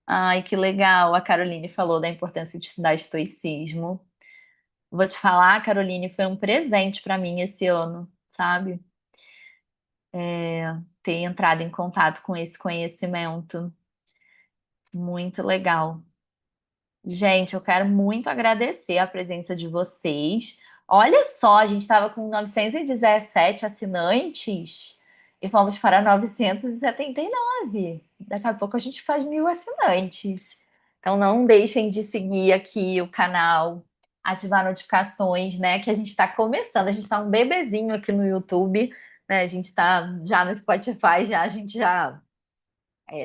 A: Ai, que legal. A Caroline falou da importância de estudar estoicismo. Vou te falar, Caroline, foi um presente para mim esse ano, sabe? Ter entrado em contato com esse conhecimento. Muito legal. Gente, eu quero muito agradecer a presença de vocês. Olha só, a gente estava com 917 assinantes e fomos para 979. Daqui a pouco a gente faz 1.000 assinantes. Então não deixem de seguir aqui o canal, ativar notificações, né? Que a gente está começando, a gente está um bebezinho aqui no YouTube, né? A gente está já no Spotify, já a gente já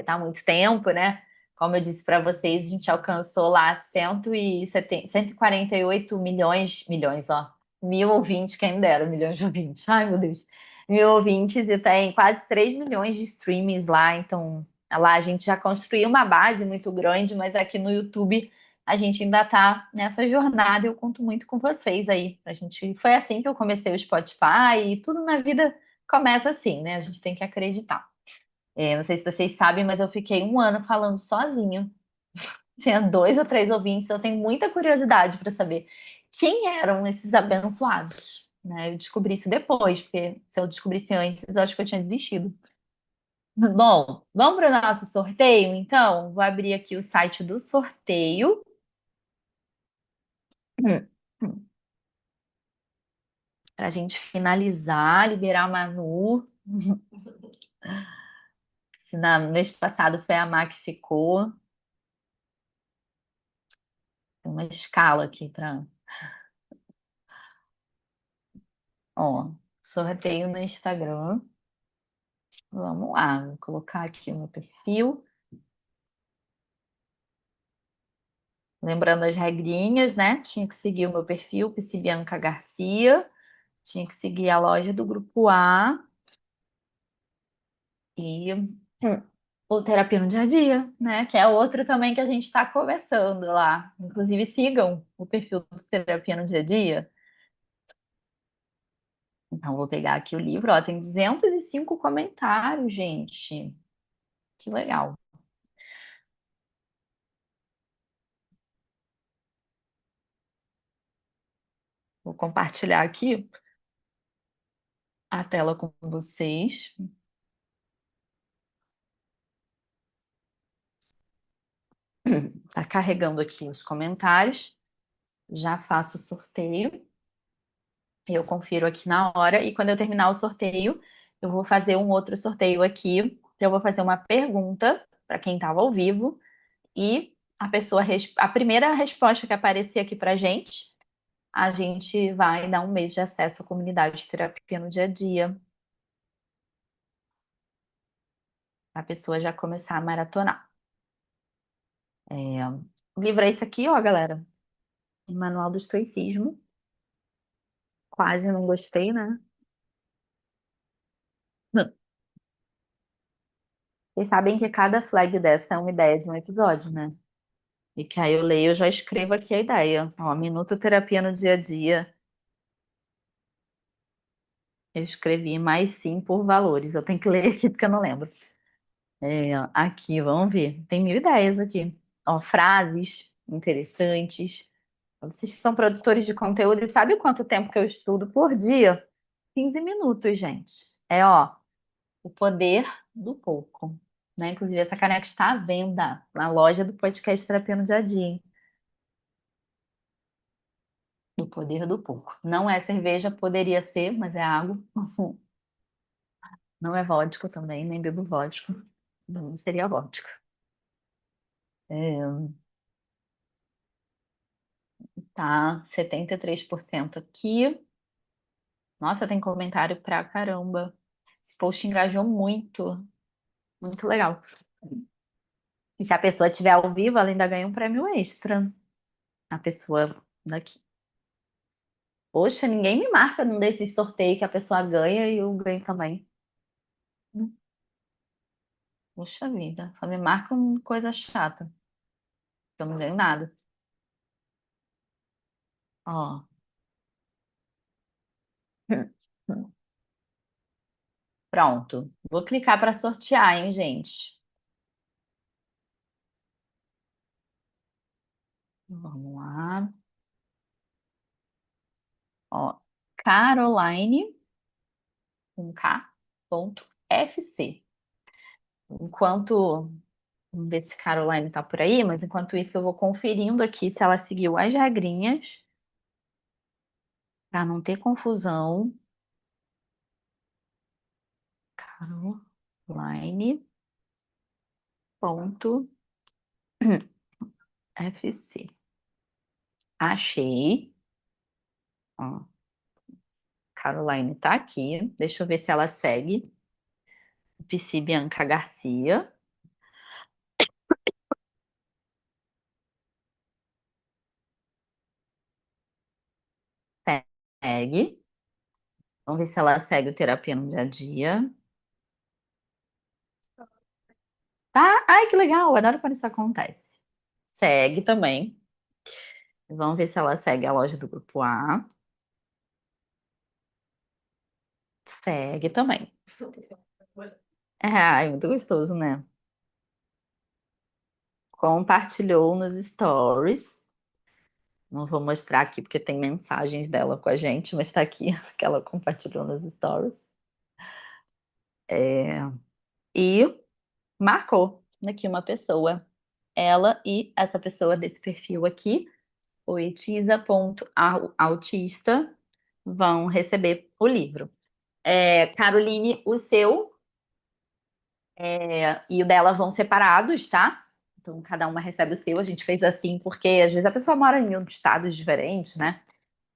A: tá há muito tempo, né? Como eu disse para vocês, a gente alcançou lá 170, 148 milhões, ó, mil ouvintes, quem me dera, milhões de ouvintes, ai meu Deus, mil ouvintes e tem quase 3 milhões de streamings lá, então lá a gente já construiu uma base muito grande, mas aqui no YouTube a gente ainda tá nessa jornada e eu conto muito com vocês aí. A gente, foi assim que eu comecei o Spotify e tudo na vida começa assim, né? A gente tem que acreditar. Não sei se vocês sabem, mas eu fiquei um ano falando sozinho. Tinha 2 ou 3 ouvintes. Eu tenho muita curiosidade para saber quem eram esses abençoados. Né? Eu descobri isso depois, porque se eu descobrisse antes, eu acho que eu tinha desistido. Bom, vamos para o nosso sorteio, então? Vou abrir aqui o site do sorteio. Para a gente finalizar, liberar a Manu. Se no mês passado foi a Má que ficou. Tem uma escala aqui para. Ó, sorteio no Instagram. Vamos lá, vou colocar aqui o meu perfil. Lembrando as regrinhas, né? Tinha que seguir o meu perfil, Bianca Garcia. Tinha que seguir a loja do Grupo A e o Terapia no Dia a Dia, né? Que é outro também que a gente está começando lá. Inclusive, sigam o perfil do Terapia no Dia a Dia. Então, vou pegar aqui o livro. Ó, tem 205 comentários, gente. Que legal. Vou compartilhar aqui a tela com vocês. Tá carregando aqui os comentários. Já faço o sorteio. Eu confiro aqui na hora. E quando eu terminar o sorteio, eu vou fazer um outro sorteio aqui. Eu vou fazer uma pergunta para quem estava ao vivo. E a pessoa, a primeira resposta que aparecer aqui para a gente vai dar um mês de acesso à comunidade de terapia no dia a dia. A pessoa já começar a maratonar. O livro é esse aqui, ó, galera. Manual do Estoicismo. Quase não gostei, né? Vocês sabem que cada flag dessa é uma ideia de um episódio, né? E que aí eu leio, eu já escrevo aqui a ideia. Ó, minuto terapia no dia a dia. Eu escrevi mais sim por valores. Eu tenho que ler aqui porque eu não lembro. Aqui, vamos ver. Tem 1.000 ideias aqui. Ó, frases interessantes. Vocês que são produtores de conteúdo e sabe quanto tempo que eu estudo por dia? 15 minutos, gente. Ó, o poder do pouco. Né? Inclusive, essa caneca está à venda na loja do podcast Terapia no Dia a Dia. Hein? Do poder do pouco. Não é cerveja, poderia ser, mas é água. Não é vodka também, nem bebo vodka. Não seria vodka. É, tá, 73% aqui. Nossa, tem comentário pra caramba. Esse post engajou muito. Muito legal. E se a pessoa estiver ao vivo, ela ainda ganha um prêmio extra. A pessoa daqui. Poxa, ninguém me marca num desses sorteios que a pessoa ganha e eu ganho também. Poxa vida, só me marcam coisa chata. Que eu não ganho nada. Ó. Pronto. Vou clicar para sortear, hein, gente? Vamos lá. Ó, Caroline, com K, ponto, FC. Enquanto, vamos ver se Caroline tá por aí, mas enquanto isso eu vou conferindo aqui se ela seguiu as regrinhas, para não ter confusão. Caroline, ponto, FC. Achei. Ó, Caroline tá aqui. Deixa eu ver se ela segue. PC Bianca Garcia. Segue. Vamos ver se ela segue o terapia no dia a dia. Tá? Ai, que legal. Adoro quando isso acontece. Segue também. Vamos ver se ela segue a loja do grupo A. Segue também. É, ai, muito gostoso, né? Compartilhou nos stories. Não vou mostrar aqui porque tem mensagens dela com a gente, mas tá aqui que ela compartilhou nos stories. E marcou aqui uma pessoa. Ela e essa pessoa desse perfil aqui, poetisa.autista, vão receber o livro. Caroline, o seu e o dela vão separados, tá? Então, cada uma recebe o seu. A gente fez assim porque às vezes a pessoa mora em estados diferentes, né?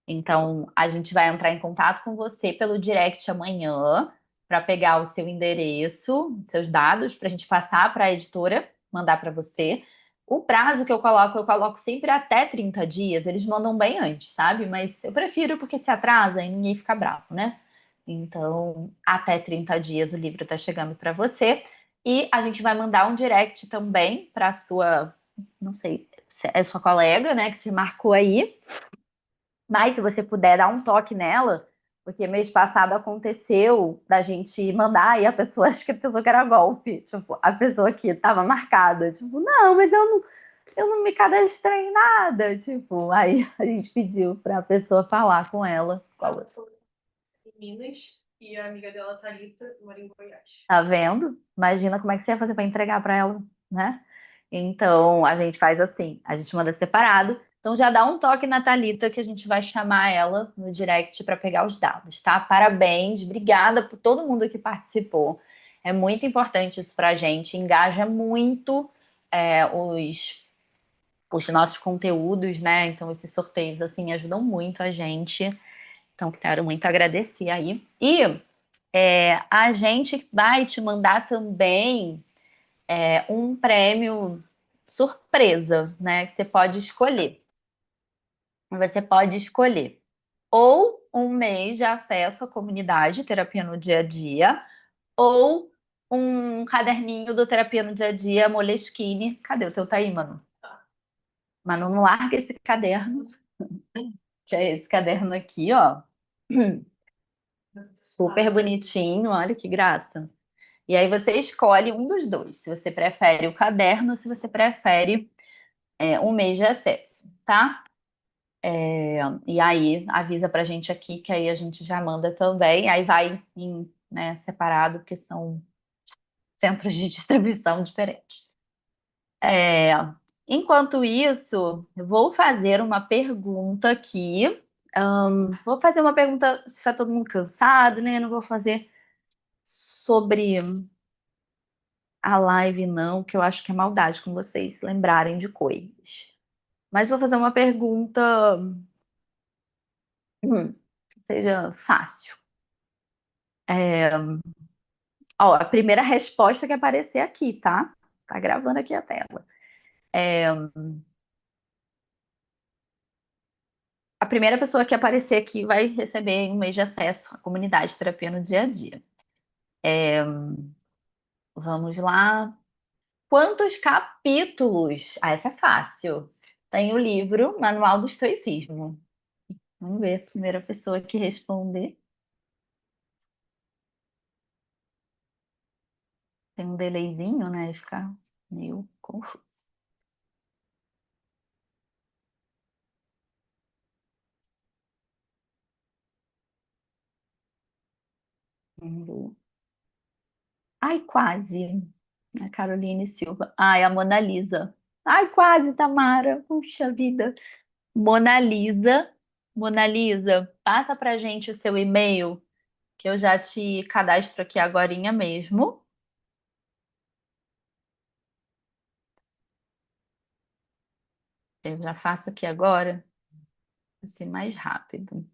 A: Então, a gente vai entrar em contato com você pelo direct amanhã para pegar o seu endereço, seus dados, para a gente passar para a editora, mandar para você. O prazo que eu coloco sempre até 30 dias. Eles mandam bem antes, sabe? Mas eu prefiro porque se atrasa e ninguém fica bravo, né? Então, até 30 dias o livro está chegando para você. E a gente vai mandar um direct também para sua, não sei, se é sua colega, né, que se marcou aí. Mas se você puder dar um toque nela, porque mês passado aconteceu da gente mandar e a pessoa, acho que a pessoa que era golpe, tipo, a pessoa que estava marcada, tipo, não, mas eu não me cadastrei em nada, tipo, aí a gente pediu para a pessoa falar com ela.
B: Em Minas e a amiga dela, Thalita, mora em Goiás.
A: Tá vendo? Imagina como é que você ia fazer para entregar para ela, né? Então, a gente faz assim, a gente manda separado. Então, já dá um toque na Thalita que a gente vai chamar ela no direct para pegar os dados, tá? Parabéns, obrigada por todo mundo que participou. É muito importante isso para a gente, engaja muito os nossos conteúdos, né? Então, esses sorteios, assim, ajudam muito a gente. Então, quero muito agradecer aí. E a gente vai te mandar também um prêmio surpresa, né? Que você pode escolher. Você pode escolher ou um mês de acesso à comunidade Terapia no Dia a Dia, ou um caderninho do Terapia no Dia a Dia Moleskine. Cadê o teu? Tá aí, mano? Manu, não larga esse caderno, que é esse caderno aqui, ó. Super bonitinho, olha que graça. E aí você escolhe um dos dois, se você prefere o caderno ou se você prefere um mês de acesso, tá? E aí avisa pra gente aqui que aí a gente já manda também. Aí vai em, né, separado, porque são centros de distribuição diferentes. É, enquanto isso, eu vou fazer uma pergunta aqui. Vou fazer uma pergunta, se está todo mundo cansado, né? Não vou fazer sobre a live, não, que eu acho que é maldade com vocês lembrarem de coisas. Mas vou fazer uma pergunta seja fácil. Ó, a primeira resposta que aparecer aqui, tá? Tá gravando aqui a tela. É, a primeira pessoa que aparecer aqui vai receber um mês de acesso à comunidade de terapia no dia a dia. Vamos lá. Quantos capítulos? Ah, essa é fácil. Tem o livro Manual do Estoicismo. Vamos ver a primeira pessoa que responder. Tem um delayzinho, né? Ficar meio confuso. Vamos ver. Ai, quase. A Caroline Silva. Ai, a Mona Lisa. Ai, quase, Tamara. Puxa vida. Mona Lisa. Mona Lisa, passa pra gente o seu e-mail, que eu já te cadastro aqui agorinha mesmo. Eu já faço aqui agora, vai ser mais rápido.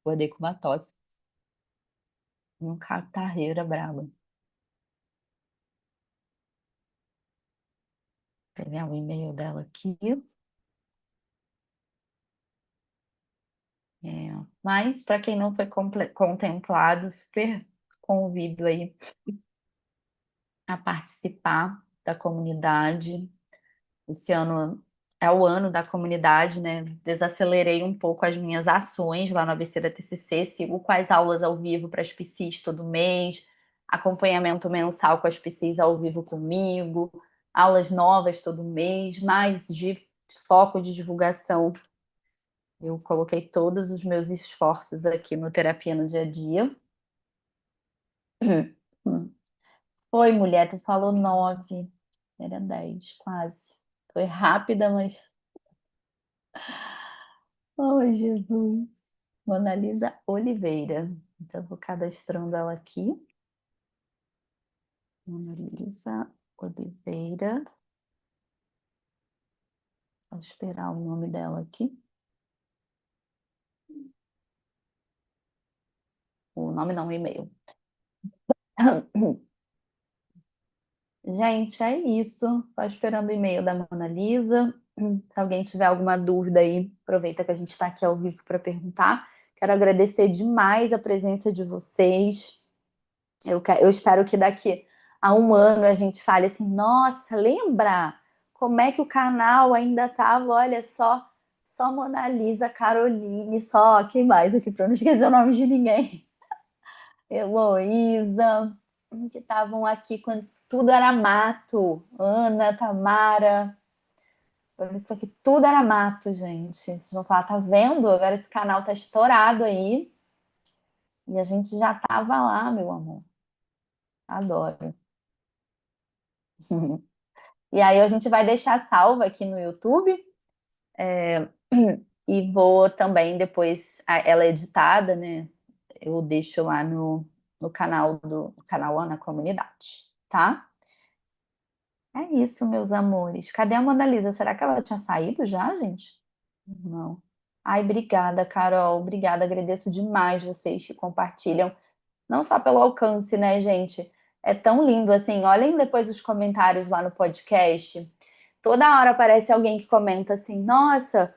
A: Acordei com uma tosse. Um catarreira brava. Pegar o e-mail dela aqui. Mas, para quem não foi contemplado, super convido aí a participar da comunidade. Esse ano é o ano da comunidade, né? Desacelerei um pouco as minhas ações lá no ABC da TCC, sigo com as aulas ao vivo para as PCs todo mês, acompanhamento mensal com as PCs ao vivo comigo, aulas novas todo mês, mais de foco de divulgação. Eu coloquei todos os meus esforços aqui no Terapia no Dia a Dia. Foi, mulher, tu falou 9, era 10, quase. Foi rápida, mas. Oh, Jesus. Mona Lisa Oliveira. Então, eu vou cadastrando ela aqui. Mona Lisa Oliveira. Vou esperar o nome dela aqui. O nome não, o e-mail. Gente, é isso. Estou esperando o e-mail da Mona Lisa. Se alguém tiver alguma dúvida aí, aproveita que a gente está aqui ao vivo para perguntar. Quero agradecer demais a presença de vocês. Eu espero que daqui a um ano a gente fale assim: nossa, lembra como é que o canal ainda estava? Olha só Mona Lisa, Caroline, só quem mais aqui para não esquecer o nome de ninguém? Heloísa, que estavam aqui quando isso tudo era mato. Ana, Tamara, por isso aqui tudo era mato, gente. Vocês vão falar, tá vendo? Agora esse canal tá estourado aí. E a gente já tava lá, meu amor. Adoro. E aí a gente vai deixar salva aqui no YouTube. E vou também depois, ela é editada, né? Eu deixo lá no canal no canal lá na comunidade, tá? É isso, meus amores. Cadê a Mona Lisa? Será que ela tinha saído já, gente? Não. Ai, obrigada, Carol. Obrigada, agradeço demais vocês que compartilham. Não só pelo alcance, né, gente? É tão lindo assim. Olhem depois os comentários lá no podcast. Toda hora aparece alguém que comenta assim: Nossa,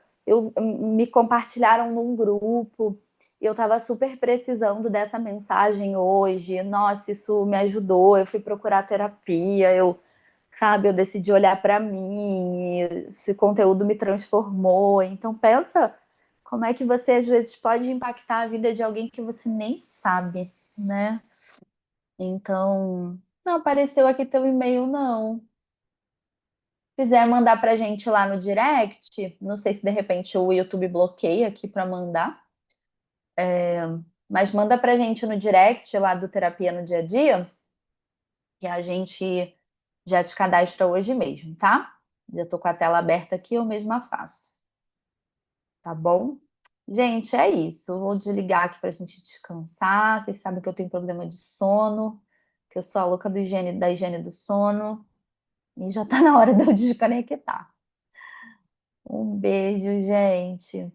A: me compartilharam num grupo. E eu estava super precisando dessa mensagem hoje. Nossa, isso me ajudou. Eu fui procurar terapia. Sabe, eu decidi olhar para mim. E esse conteúdo me transformou. Então pensa como é que você às vezes pode impactar a vida de alguém que você nem sabe, né? Então, não apareceu aqui teu e-mail, não. Se quiser mandar pra gente lá no direct, não sei se de repente o YouTube bloqueia aqui para mandar, mas manda pra gente no direct lá do Terapia no Dia a Dia, que a gente já te cadastra hoje mesmo, tá? Já tô com a tela aberta aqui, eu mesma faço, tá bom? Gente, é isso. Vou desligar aqui pra gente descansar. Vocês sabem que eu tenho problema de sono, que eu sou a louca da higiene do sono, e já tá na hora de eu desconectar. Um beijo, gente.